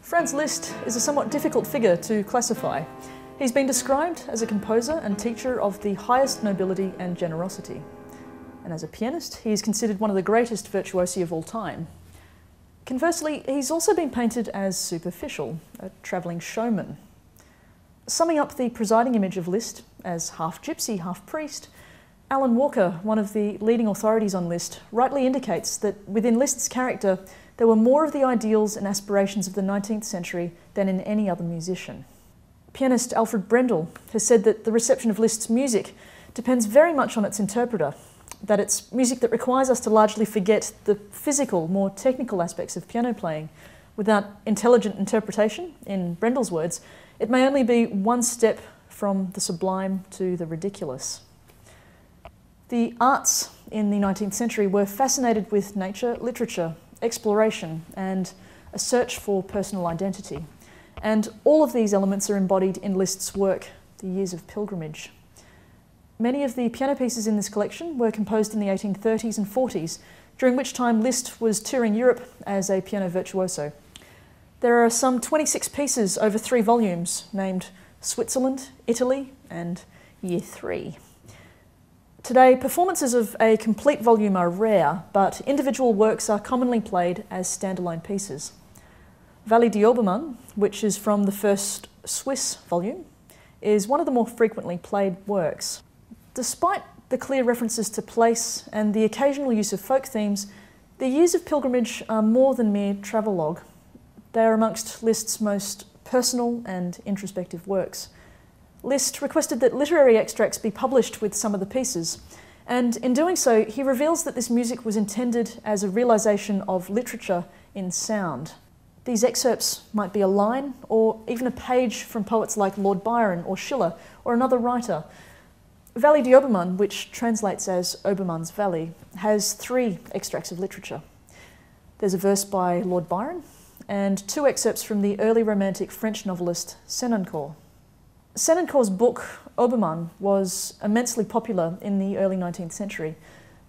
Franz Liszt is a somewhat difficult figure to classify. He's been described as a composer and teacher of the highest nobility and generosity. And as a pianist, he is considered one of the greatest virtuosi of all time. Conversely, he's also been painted as superficial, a travelling showman. Summing up the presiding image of Liszt as half gypsy, half priest, Alan Walker, one of the leading authorities on Liszt, rightly indicates that within Liszt's character there were more of the ideals and aspirations of the 19th century than in any other musician. Pianist Alfred Brendel has said that the reception of Liszt's music depends very much on its interpreter, that it's music that requires us to largely forget the physical, more technical aspects of piano playing. Without intelligent interpretation, in Brendel's words, it may only be one step from the sublime to the ridiculous. The arts in the 19th century were fascinated with nature, literature, exploration, and a search for personal identity. And all of these elements are embodied in Liszt's work, The Years of Pilgrimage. Many of the piano pieces in this collection were composed in the 1830s and 40s, during which time Liszt was touring Europe as a piano virtuoso. There are some 26 pieces over 3 volumes, named Switzerland, Italy, and Year 3. Today, performances of a complete volume are rare, but individual works are commonly played as standalone pieces. Vallée d'Obermann, which is from the first Swiss volume, is one of the more frequently played works. Despite the clear references to place and the occasional use of folk themes, the Years of Pilgrimage are more than mere travelogue. They are amongst Liszt's most personal and introspective works. Liszt requested that literary extracts be published with some of the pieces, and in doing so, he reveals that this music was intended as a realisation of literature in sound. These excerpts might be a line, or even a page from poets like Lord Byron or Schiller, or another writer. Vallée d'Obermann, which translates as Obermann's Valley, has 3 extracts of literature. There's a verse by Lord Byron, and 2 excerpts from the early Romantic French novelist Senancour. Senancour's book, Obermann, was immensely popular in the early 19th century,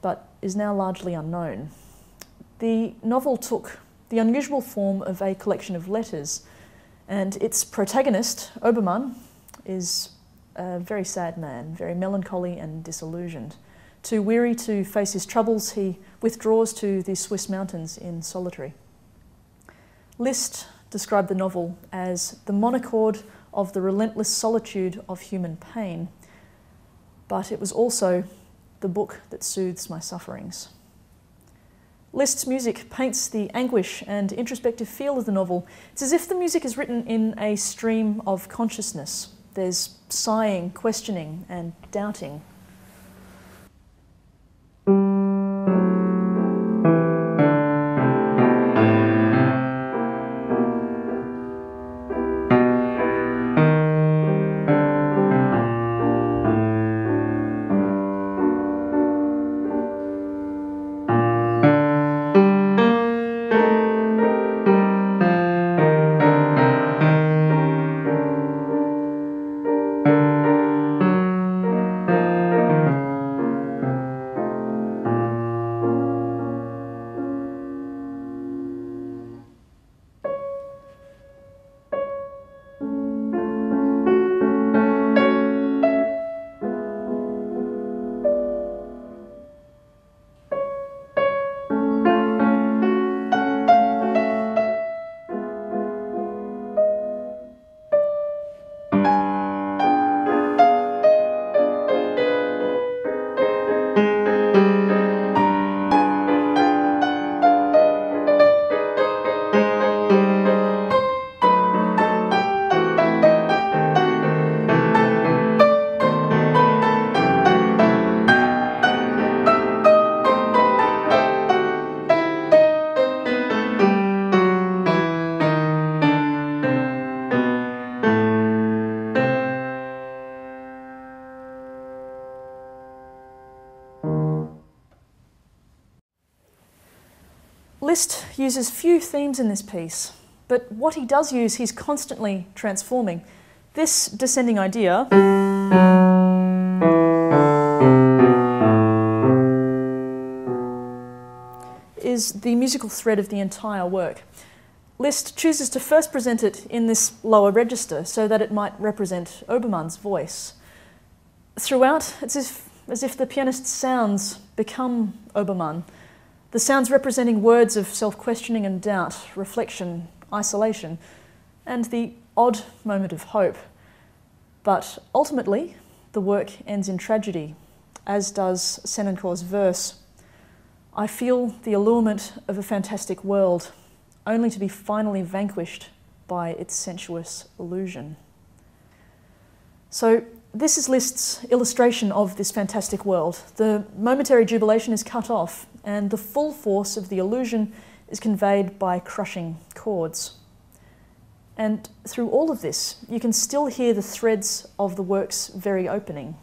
but is now largely unknown. The novel took the unusual form of a collection of letters, and its protagonist, Obermann, is a very sad man, very melancholy and disillusioned. Too weary to face his troubles, he withdraws to the Swiss mountains in solitary. Liszt described the novel as the monochord of the relentless solitude of human pain, but it was also the book that soothes my sufferings. Liszt's music paints the anguish and introspective feel of the novel. It's as if the music is written in a stream of consciousness. There's sighing, questioning, and doubting. Liszt uses few themes in this piece, but what he does use, he's constantly transforming. This descending idea is the musical thread of the entire work. Liszt chooses to first present it in this lower register so that it might represent Obermann's voice. Throughout, it's as if the pianist's sounds become Obermann, the sounds representing words of self-questioning and doubt, reflection, isolation, and the odd moment of hope. But ultimately, the work ends in tragedy, as does Senancour's verse. I feel the allurement of a fantastic world, only to be finally vanquished by its sensuous illusion. So this is Liszt's illustration of this fantastic world. The momentary jubilation is cut off, and the full force of the illusion is conveyed by crushing chords. And through all of this, you can still hear the threads of the work's very opening.